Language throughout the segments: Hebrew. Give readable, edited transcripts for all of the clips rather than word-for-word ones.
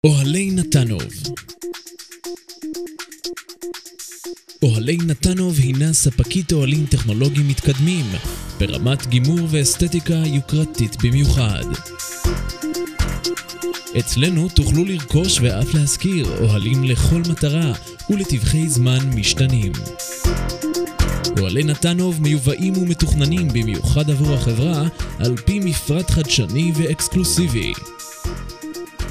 אוהלי נתנוב. אוהלי נתנוב הינה ספקית אוהלים טכנולוגיים מתקדמים ברמת גימור ואסתטיקה יוקרתית במיוחד. אצלנו תוכלו לרכוש ואף להשכיר אוהלים לכל מטרה ולטווחי זמן משתנים. אוהלי נתנוב מיובאים ומתוכננים במיוחד עבור החברה על פי מפרט חדשני ואקסקלוסיבי.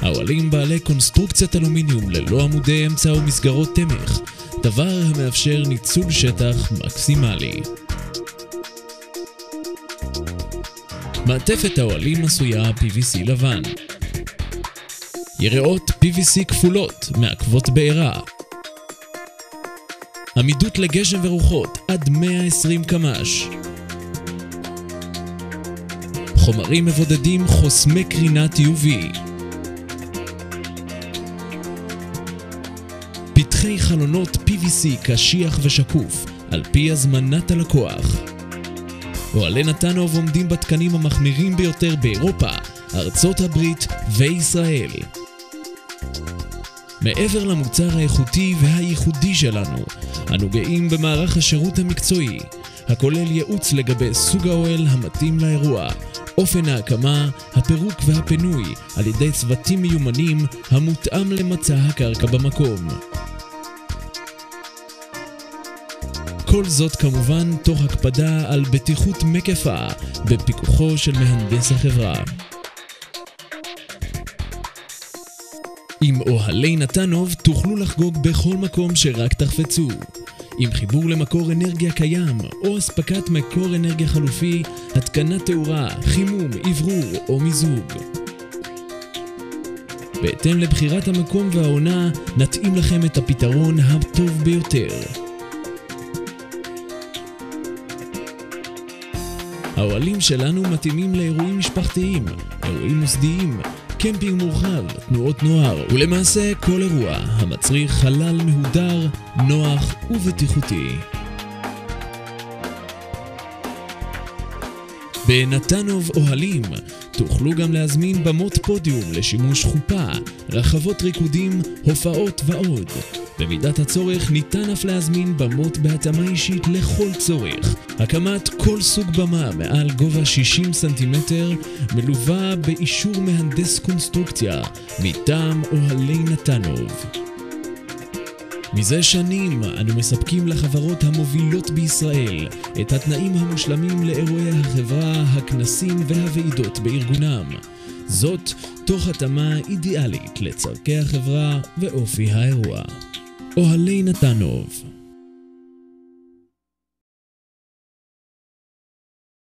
האוהלים בעלי קונסטרוקציית אלומיניום ללא עמודי אמצע ומסגרות תמך, דבר המאפשר ניצול שטח מקסימלי. מעטפת האוהלים עשויה PVC לבן. יריעות PVC כפולות מעכבות בעירה. עמידות לגשם ורוחות עד 120 קמ"ש. חומרים מבודדים חוסמי קרינת UV. פתחי חלונות PVC קשיח ושקוף על פי הזמנת הלקוח. אוהלי נתנוב עומדים בתקנים המחמירים ביותר באירופה, ארצות הברית וישראל. מעבר למוצר האיכותי והייחודי שלנו, אנו גאים במערך השירות המקצועי, הכולל ייעוץ לגבי סוג האוהל המתאים לאירוע, אופן ההקמה, הפירוק והפינוי על ידי צוותים מיומנים המותאם למצע הקרקע במקום. כל זאת כמובן תוך הקפדה על בטיחות מקיפה בפיקוחו של מהנדס החברה. עם אוהלי נתנוב תוכלו לחגוג בכל מקום שרק תחפצו. עם חיבור למקור אנרגיה קיים או אספקת מקור אנרגיה חלופי, התקנת תאורה, חימום, אוורור או מיזוג. בהתאם לבחירת המקום והעונה, נתאים לכם את הפתרון הטוב ביותר. האוהלים שלנו מתאימים לאירועים משפחתיים, אירועים מוסדיים, קמפינג מורחב, תנועות נוער, ולמעשה כל אירוע המצריך חלל מהודר, נוח ובטיחותי. בנתנוב אוהלים תוכלו גם להזמין במות פודיום לשימוש חופה, רחבות ריקודים, הופעות ועוד. במידת הצורך ניתן אף להזמין במות בהתאמה אישית לכל צורך. הקמת כל סוג במה מעל גובה 60 סנטימטר מלווה באישור מהנדס קונסטרוקציה מטעם אוהלי נתנוב. מזה שנים אנו מספקים לחברות המובילות בישראל את התנאים המושלמים לאירועי החברה, הכנסים והוועידות בארגונם. זאת תוך התאמה אידיאלית לצורכי החברה ואופי האירוע. אוהלי נתנוב.